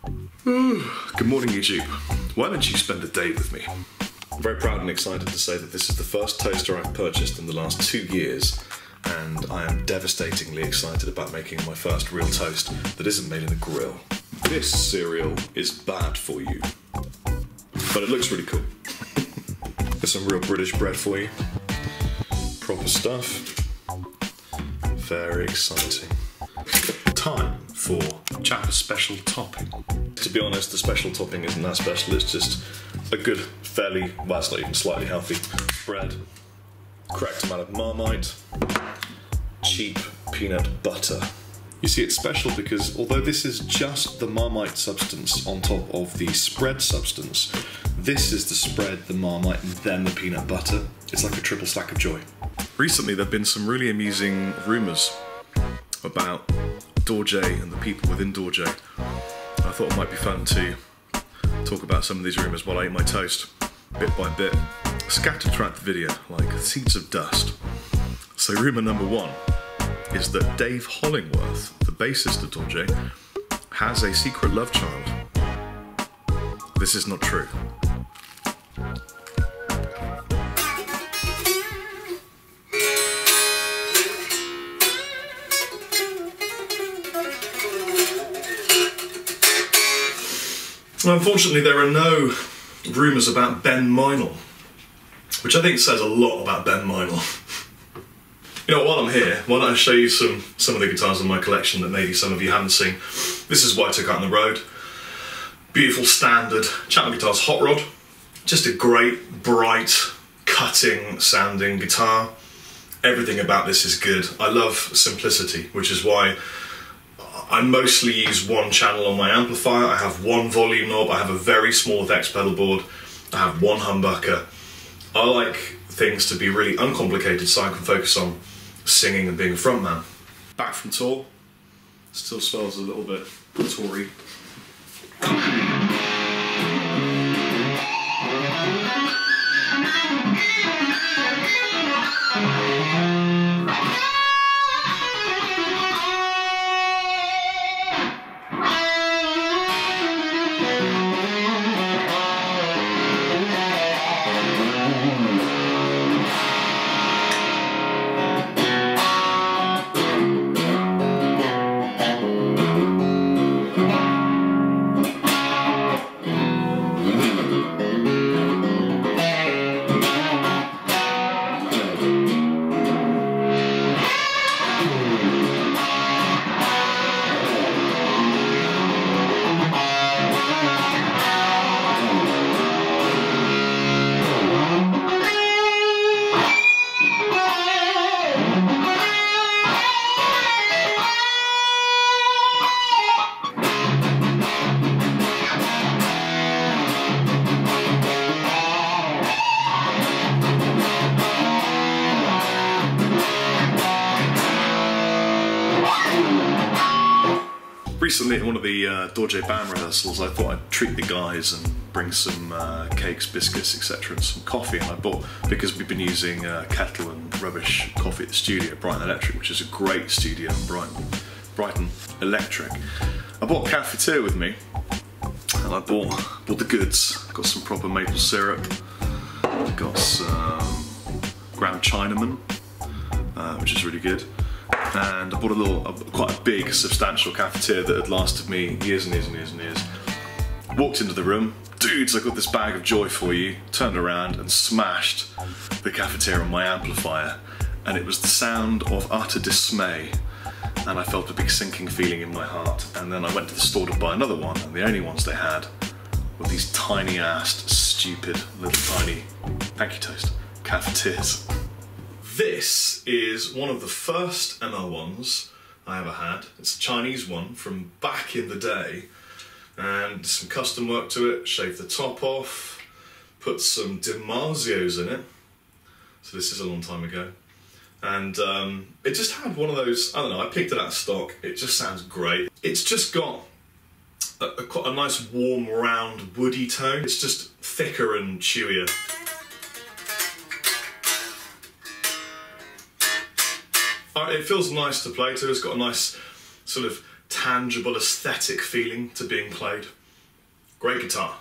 Good morning, YouTube. Why don't you spend a day with me? I'm very proud and excited to say that this is the first toaster I've purchased in the last 2 years, and I am devastatingly excited about making my first real toast that isn't made in a grill. This cereal is bad for you, but it looks really cool. There's some real British bread for you. Proper stuff. Very exciting. Time for Chappers special topping. To be honest, the special topping isn't that special, it's just a good, fairly, well, it's not even slightly healthy bread, correct amount of Marmite, cheap peanut butter. You see, it's special because although this is just the Marmite substance on top of the spread substance, this is the spread, the Marmite, and then the peanut butter. It's like a triple stack of joy. Recently, there have been some really amusing rumours about Dorje and the people within Dorje. I thought it might be fun to talk about some of these rumours while I eat my toast, bit by bit, scattered throughout the video like seeds of dust. So rumour number one is that Dave Hollingworth, the bassist of Dorje, has a secret love child. This is not true. Unfortunately, there are no rumours about Ben Meinl, which I think says a lot about Ben Meinl. You know, while I'm here, why don't I show you some of the guitars in my collection that maybe some of you haven't seen. This is what I took out on the road. Beautiful standard Chapman guitars, hot rod. Just a great, bright, cutting sounding guitar. Everything about this is good. I love simplicity, which is why I mostly use one channel on my amplifier. I have one volume knob, I have a very small effects pedal board, I have one humbucker. I like things to be really uncomplicated so I can focus on singing and being a frontman. Back from tour, still smells a little bit toury. Recently at one of the Dorje band rehearsals, I thought I'd treat the guys and bring some cakes, biscuits, etc. and some coffee, and I bought, because we've been using kettle and rubbish coffee at the studio at Brighton Electric, which is a great studio in Brighton Electric. I bought a cafetiere with me, and I bought the goods. Got some proper maple syrup, got some ground Chinaman, which is really good. And I bought quite a big, substantial cafetiere that had lasted me years and years and years and years. Walked into the room, dudes, I got this bag of joy for you, turned around and smashed the cafetiere on my amplifier, and it was the sound of utter dismay, and I felt a big sinking feeling in my heart. And then I went to the store to buy another one, and the only ones they had were these tiny-assed, stupid, little tiny, thank you toast, cafetiers. This is one of the first ML1s I ever had. It's a Chinese one from back in the day, and some custom work to it, shaved the top off, put some DiMarzios in it, so this is a long time ago, and it just had one of those, I don't know, I picked it out of stock, it just sounds great. It's just got quite a nice warm, round, woody tone. It's just thicker and chewier. It feels nice to play to. It's got a nice sort of tangible aesthetic feeling to being played. Great guitar.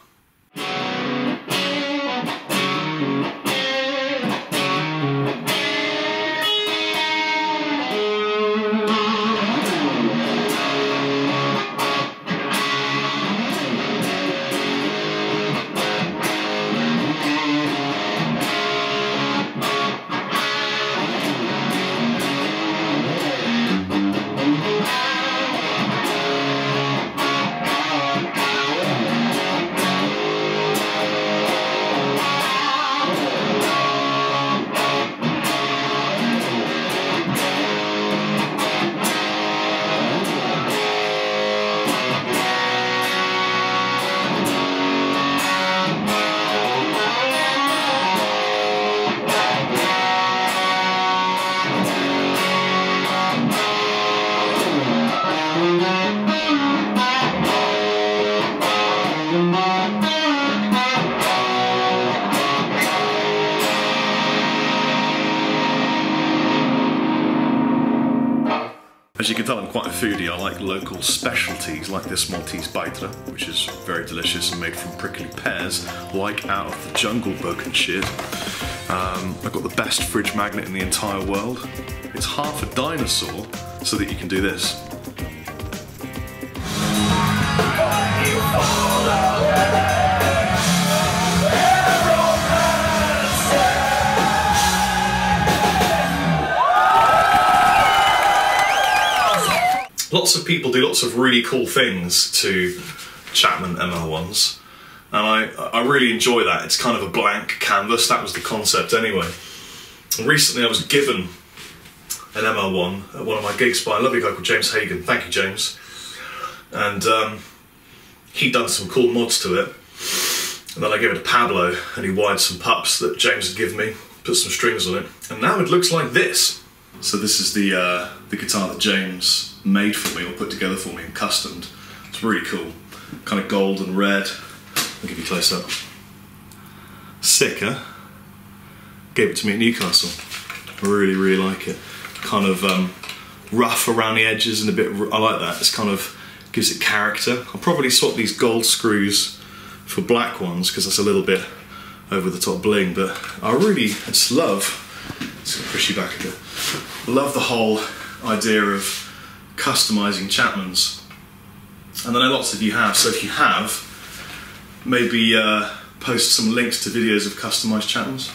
As you can tell, I'm quite a foodie. I like local specialties like this Maltese beitre, which is very delicious and made from prickly pears, like out of the jungle book and shit. I've got the best fridge magnet in the entire world. It's half a dinosaur so that you can do this. Lots of people do lots of really cool things to Chapman ML1s, and I really enjoy that. It's kind of a blank canvas. That was the concept anyway. And recently I was given an ML1 at one of my gigs by a lovely guy called James Hagan. Thank you, James. And he'd done some cool mods to it, and then I gave it to Pablo and he wired some pups that James had given me, put some strings on it, and now it looks like this. So this is the guitar that James made for me, or put together for me and customed. It's really cool. Kind of gold and red. I'll give you a close up. Sick, huh? Gave it to me at Newcastle. I really, really like it. Kind of rough around the edges and a bit, I like that. It's kind of, gives it character. I'll probably swap these gold screws for black ones because that's a little bit over the top bling, but I just love, just gonna push you back a bit. I love the whole idea of customizing Chapmans, and I know lots of you have, so if you have, maybe post some links to videos of customized Chapmans.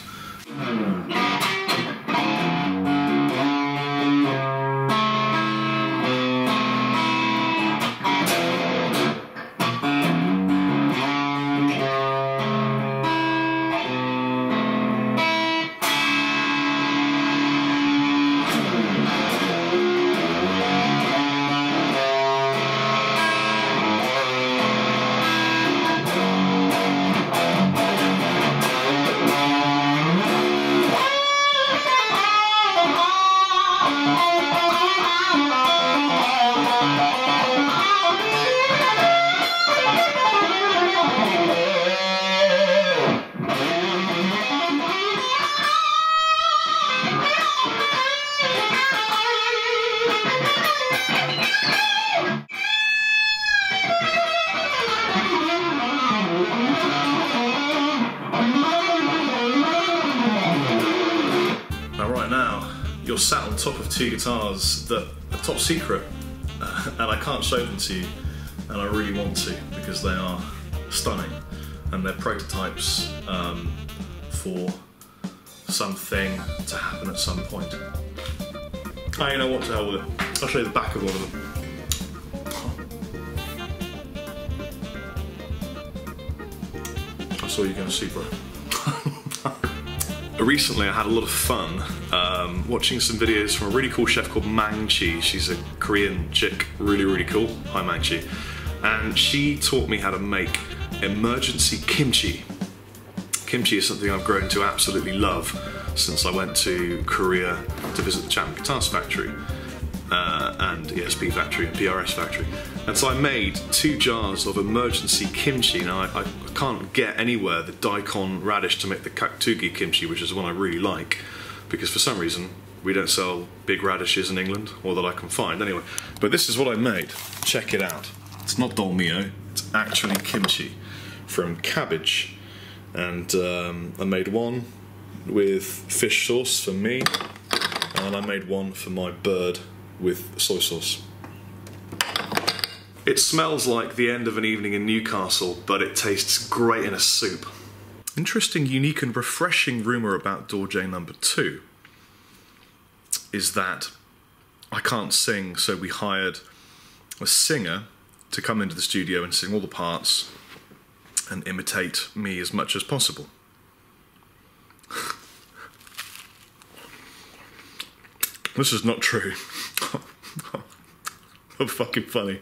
You're sat on top of two guitars that are top secret, and I can't show them to you, and I really want to because they are stunning, and they're prototypes for something to happen at some point. Oh, you know what, to hell with it. I'll show you the back of one of them. I saw you going to see, bro. Recently I had a lot of fun watching some videos from a really cool chef called Mang-Chi. She's a Korean chick, really, really cool. Hi Mang-Chi. And she taught me how to make emergency kimchi. Kimchi is something I've grown to absolutely love since I went to Korea to visit the Chapman Guitars factory and ESP factory and PRS factory. And so I made 2 jars of emergency kimchi. Now I can't get anywhere the daikon radish to make the kaktugi kimchi, which is the one I really like, because for some reason We don't sell big radishes in England, or that I can find anyway. But this is what I made. Check it out. It's not dolmio, it's actually kimchi from cabbage. And I made one with fish sauce for me, and I made one for my bird with soy sauce. It smells like the end of an evening in Newcastle, but it tastes great in a soup. Interesting, unique and refreshing rumour about Dorje number 2 is that I can't sing, so we hired a singer to come into the studio and sing all the parts and imitate me as much as possible. This is not true. How fucking funny.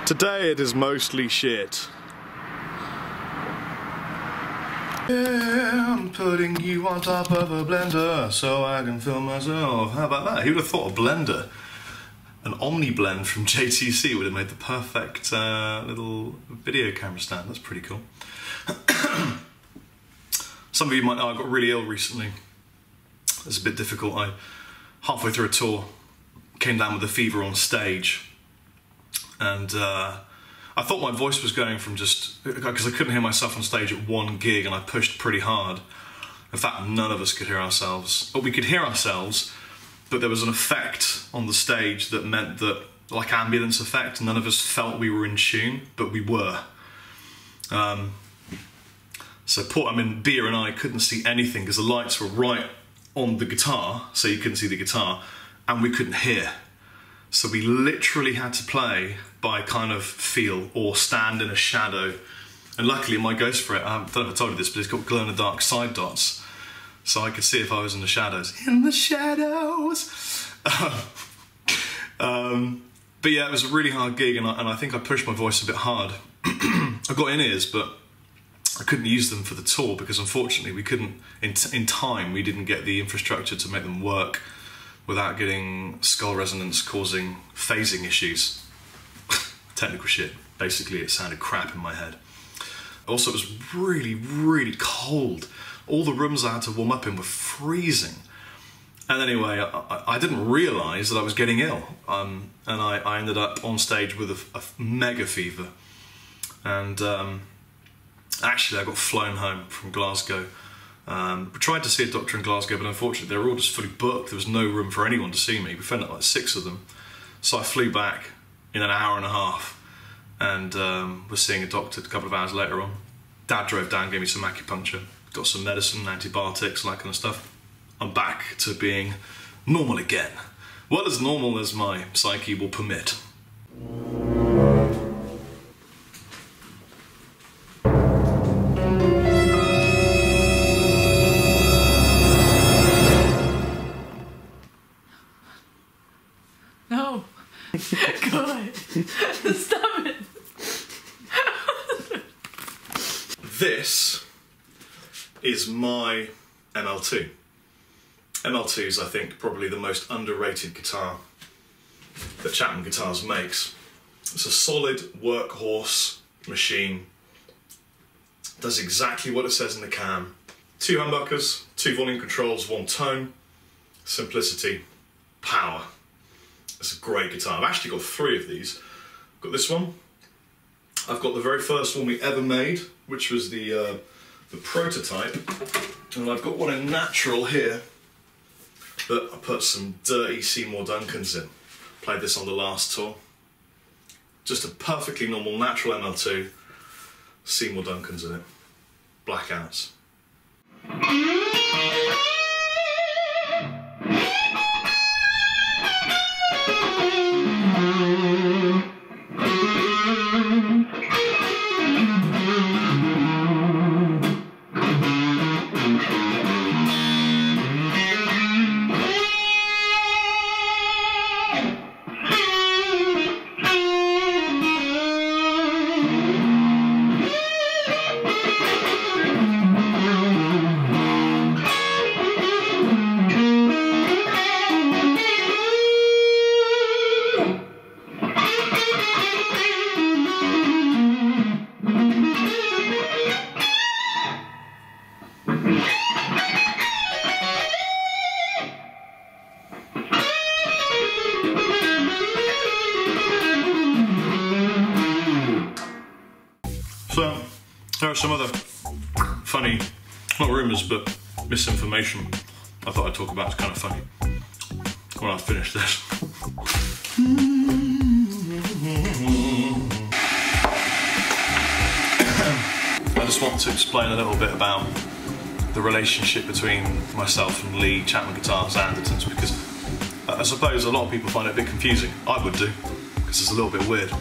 Today it is mostly shit. Yeah, I'm putting you on top of a blender so I can feel myself. How about that? Who would have thought a blender? An Omni blend from JTC would have made the perfect little video camera stand. That's pretty cool. Some of you might know I got really ill recently. It's a bit difficult. I, halfway through a tour, came down with a fever on stage. And I thought my voice was going from just, because I couldn't hear myself on stage at one gig and I pushed pretty hard. In fact, none of us could hear ourselves. But we could hear ourselves, but there was an effect on the stage that meant that, like ambulance effect, none of us felt we were in tune, but we were. Beer and I couldn't see anything because the lights were right on the guitar, so you couldn't see the guitar, and we couldn't hear. So we literally had to play by kind of feel or stand in a shadow. And luckily my Ghost for it, I don't know if I told you this, but it's got glow-in-the-dark side dots. So I could see if I was in the shadows. In the shadows! But yeah, it was a really hard gig and I think I pushed my voice a bit hard. I got in-ears, but I couldn't use them for the tour because unfortunately we couldn't, in time, we didn't get the infrastructure to make them work without getting skull resonance causing phasing issues. Technical shit. Basically, it sounded crap in my head. Also, it was really, really cold. All the rooms I had to warm up in were freezing. And anyway, I didn't realise that I was getting ill. And I ended up on stage with a mega fever. And actually, I got flown home from Glasgow. We tried to see a doctor in Glasgow, but unfortunately they were all just fully booked. There was no room for anyone to see me. We found out like 6 of them. So I flew back in an hour and a half and was seeing a doctor a couple of hours later on. Dad drove down, gave me some acupuncture, got some medicine, antibiotics, and that kind of stuff. I'm back to being normal again. Well, as normal as my psyche will permit. No. God. Stop it. This is my ML2. ML2 is, I think, probably the most underrated guitar that Chapman Guitars makes. It's a solid workhorse machine. Does exactly what it says in the can. 2 humbuckers, 2 volume controls, 1 tone, simplicity, power. It's a great guitar. I've actually got 3 of these. I've got this one. I've got the very first one we ever made, which was the prototype, and I've got one in natural here that I put some dirty Seymour Duncans in. Played this on the last tour. Just a perfectly normal natural ML2, Seymour Duncans in it, blackouts. So, there are some other funny, not rumours, but misinformation I thought I'd talk about. It's kind of funny when I finish this. I just want to explain a little bit about the relationship between myself and Lee, Chapman Guitars, Andertons, because I suppose a lot of people find it a bit confusing. I would do, because it's a little bit weird.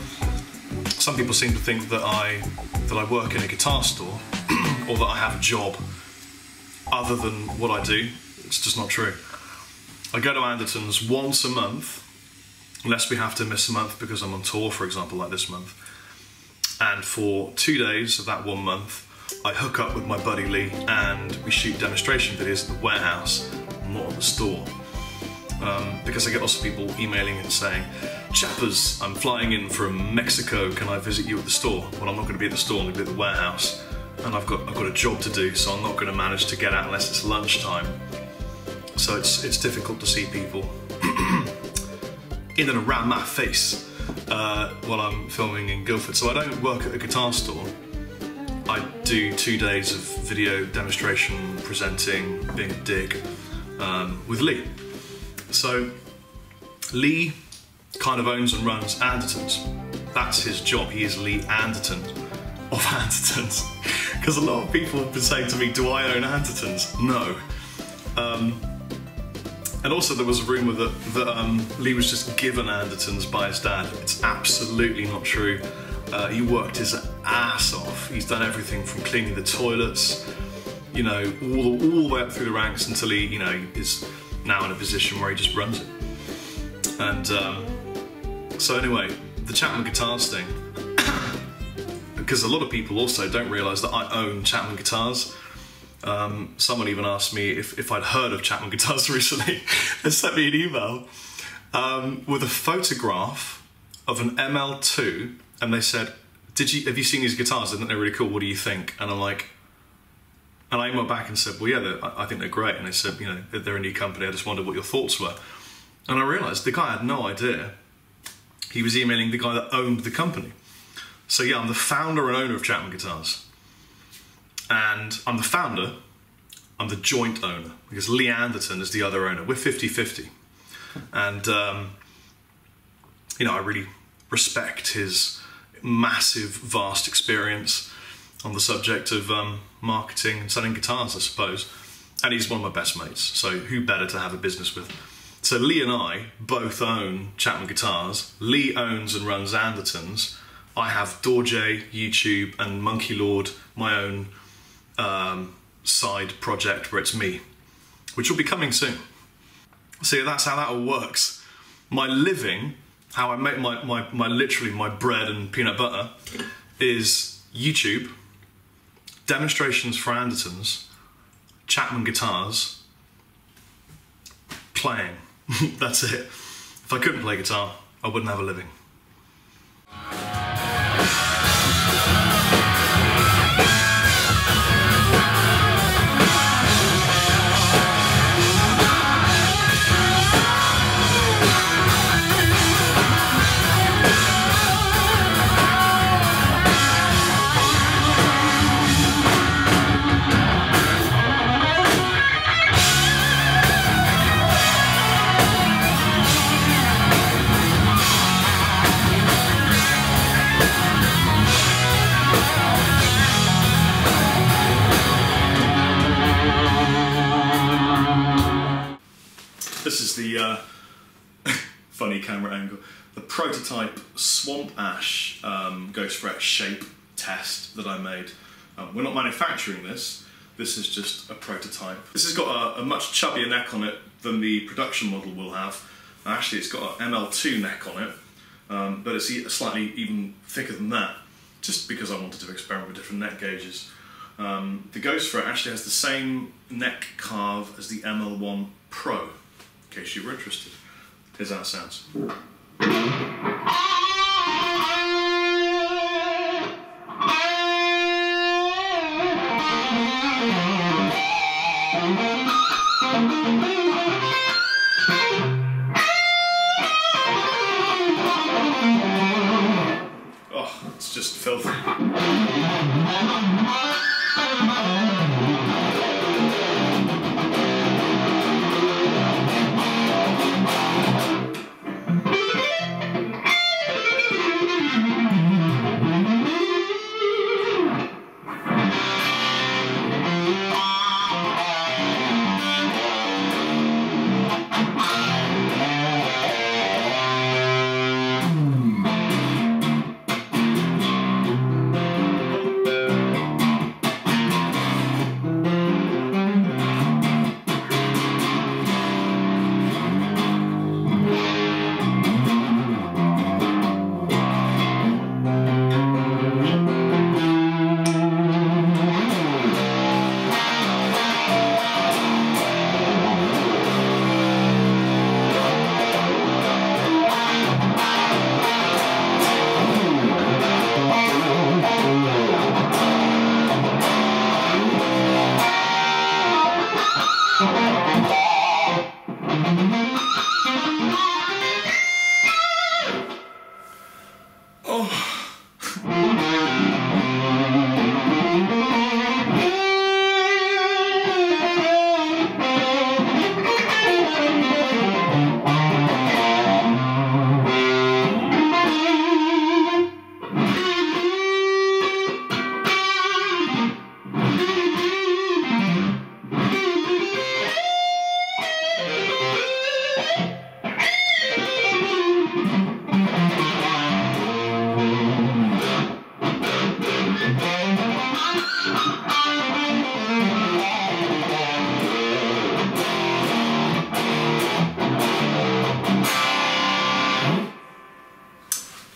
Some people seem to think that I work in a guitar store or that I have a job other than what I do. It's just not true. I go to Andertons once a month, unless we have to miss a month because I'm on tour, for example, like this month. And for 2 days of that 1 month, I hook up with my buddy Lee and we shoot demonstration videos at the warehouse, not at the store. Because I get lots of people emailing and saying, Chappers, I'm flying in from Mexico, can I visit you at the store? Well, I'm not going to be at the store, I'm going to be at the warehouse. And I've got a job to do, so I'm not going to manage to get out unless it's lunchtime. So it's difficult to see people in and around my face while I'm filming in Guildford. So I don't work at a guitar store. I do 2 days of video demonstration, presenting, being a dick, with Lee. So Lee kind of owns and runs Andertons. That's his job. He is Lee Anderton of Andertons. Because a lot of people have been saying to me, do I own Andertons? No. And also there was a rumour that Lee was just given Andertons by his dad. It's absolutely not true. He worked his ass off. He's done everything from cleaning the toilets, you know, all the way up through the ranks until he, you know, is now in a position where he just runs it. And so anyway, the Chapman Guitars thing, because a lot of people also don't realise that I own Chapman Guitars. Someone even asked me if I'd heard of Chapman Guitars recently. They sent me an email with a photograph of an ML2, and they said, have you seen these guitars? I think they're really cool, what do you think? And I'm like, and I emailed back and said, well, yeah, I think they're great. And they said, you know, they're a new company, I just wondered what your thoughts were. And I realised the guy had no idea. He was emailing the guy that owned the company. So yeah, I'm the founder and owner of Chapman Guitars. And I'm the founder, I'm the joint owner, because Lee Anderton is the other owner. We're 50-50. And, you know, I really respect his massive, vast experience on the subject of marketing and selling guitars, I suppose. And he's one of my best mates, so who better to have a business with? So Lee and I both own Chapman Guitars. Lee owns and runs Andertons. I have Dorje, YouTube, and Monkey Lord, my own side project where it's me, which will be coming soon. So yeah, that's how that all works. My living, how I make my literally my bread and peanut butter, is YouTube, demonstrations for Andertons, Chapman Guitars, playing. That's it. If I couldn't play guitar, I wouldn't have a living. the funny camera angle. The prototype Swamp Ash Ghost Fret shape test that I made. We're not manufacturing this. This is just a prototype. This has got a much chubbier neck on it than the production model will have. Actually, it's got an ML2 neck on it, but it's slightly even thicker than that, just because I wanted to experiment with different neck gauges. The Ghost Fret actually has the same neck carve as the ML1 Pro, in case you were interested. Here's how it sounds. Oh, it's just filthy.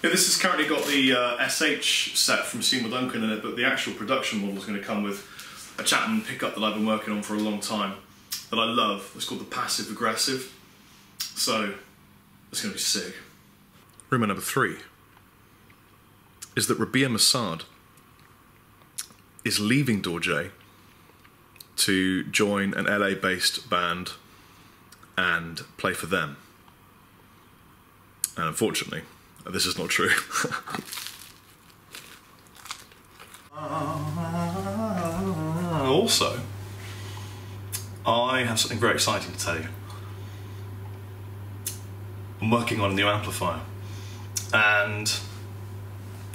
This has currently got the SH set from Seymour Duncan in it, but the actual production model is going to come with a Chapman pickup that I've been working on for a long time that I love. It's called the Passive Aggressive, so it's going to be sick. Rumour number 3 is that Rabia Masad is leaving Dorje to join an LA-based band and play for them. And unfortunately, this is not true. Also, I have something very exciting to tell you. I'm working on a new amplifier, and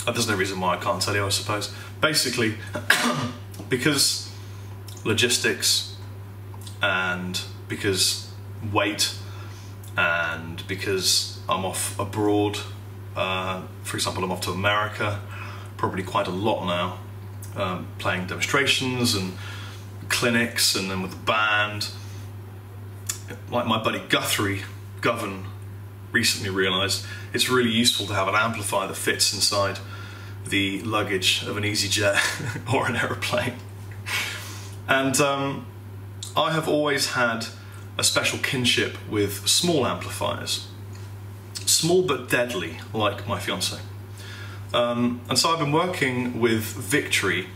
there's no reason why I can't tell you, I suppose. Basically, because logistics, and because weight, and because I'm off abroad, for example, I'm off to America, probably quite a lot now, playing demonstrations and clinics, and then with the band. Like my buddy Govan recently realised, it's really useful to have an amplifier that fits inside the luggage of an EasyJet or an aeroplane. And I have always had a special kinship with small amplifiers. Small but deadly, like my fiancée. And so I've been working with Victory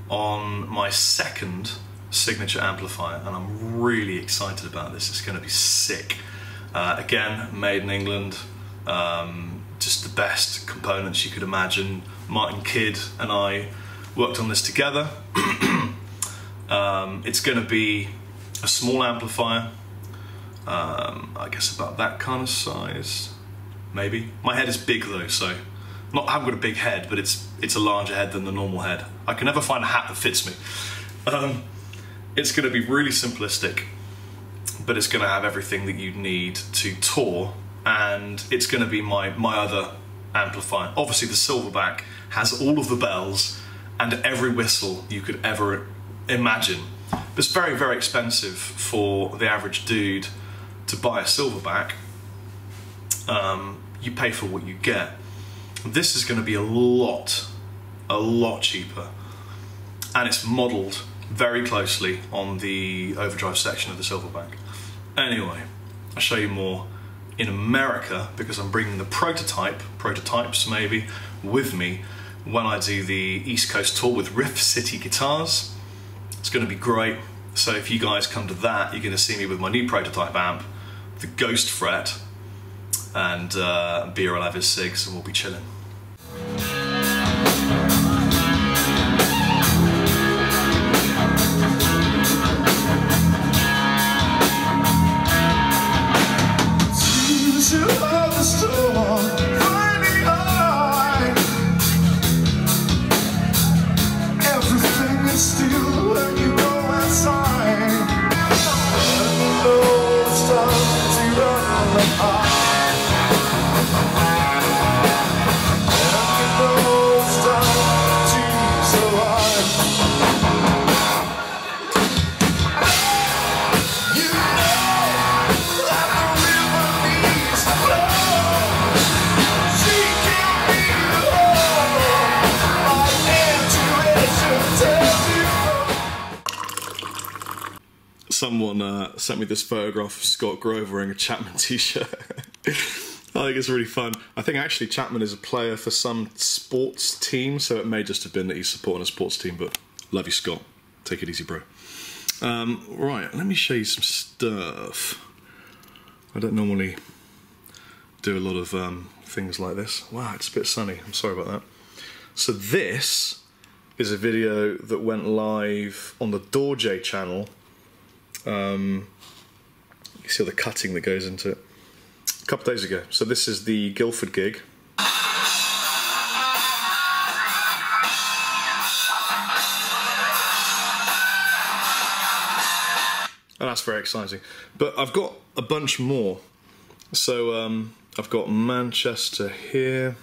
on my second signature amplifier, and I'm really excited about this. It's going to be sick. Again, made in England, just the best components you could imagine. Martin Kidd and I worked on this together. It's going to be a small amplifier, I guess about that kind of size, maybe. My head is big though, so I haven't got a big head, but it's a larger head than the normal head. I can never find a hat that fits me. It's going to be really simplistic, but it's going to have everything that you need to tour, and it's going to be my other amplifier. Obviously the Silverback has all of the bells and every whistle you could ever imagine. But it's very, very expensive for the average dude to buy a Silverback. You pay for what you get. This is going to be a lot cheaper, and it's modelled very closely on the overdrive section of the Silverback. Anyway, I'll show you more in America, because I'm bringing the prototypes maybe, with me when I do the East Coast tour with Riff City Guitars. It's going to be great. So if you guys come to that, you're going to see me with my new prototype amp, the Ghost Fret, and Beer will have his cigs, and we'll be chilling. Someone sent me this photograph of Scott Grove wearing a Chapman t-shirt. I think it's really fun. I think actually Chapman is a player for some sports team, so it may just have been that he's supporting a sports team, but love you, Scott. Take it easy, bro. Right, let me show you some stuff. I don't normally do a lot of things like this. Wow, it's a bit sunny. I'm sorry about that. So this is a video that went live on the Dorje channel. You see all the cutting that goes into it. A couple of days ago. So this is the Guildford gig. And that's very exciting. But I've got a bunch more. So I've got Manchester here.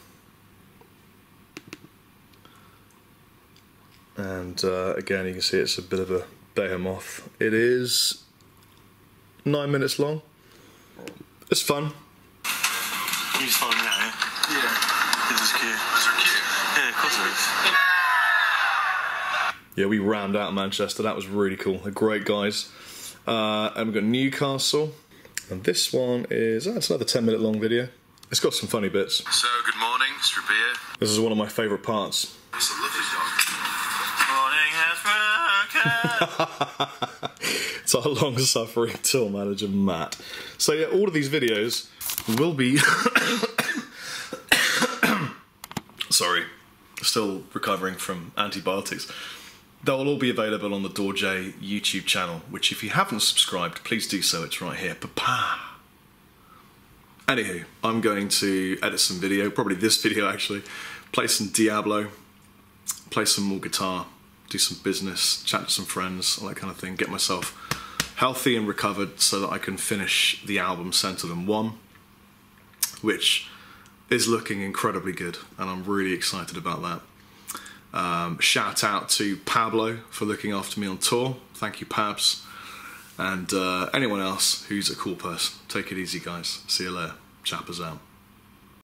And again, you can see it's a bit of a behemoth. It is 9 minutes long. It's fun. You just following me out, yeah? Yeah. This is cute. Those are cute. Yeah, of course it is. Yeah, we rammed out Manchester. That was really cool. They're great guys. And we've got Newcastle. And this one is, it's another 10-minute long video. It's got some funny bits. So, good morning, Mr. Beer. This is one of my favourite parts. It's a lovely dog. Morning has broken. It's our long-suffering tour manager, Matt. So yeah, all of these videos will be... Sorry, still recovering from antibiotics. They'll all be available on the Dorje YouTube channel, which if you haven't subscribed, please do so. It's right here. Pa-pa. Anywho, I'm going to edit some video, probably this video actually, play some Diablo, play some more guitar, do some business, chat to some friends, all that kind of thing, get myself healthy and recovered so that I can finish the album Center Than One, which is looking incredibly good, and I'm really excited about that. Shout out to Pablo for looking after me on tour. Thank you, Pabs. And anyone else who's a cool person. Take it easy, guys. See you later. Chappers out.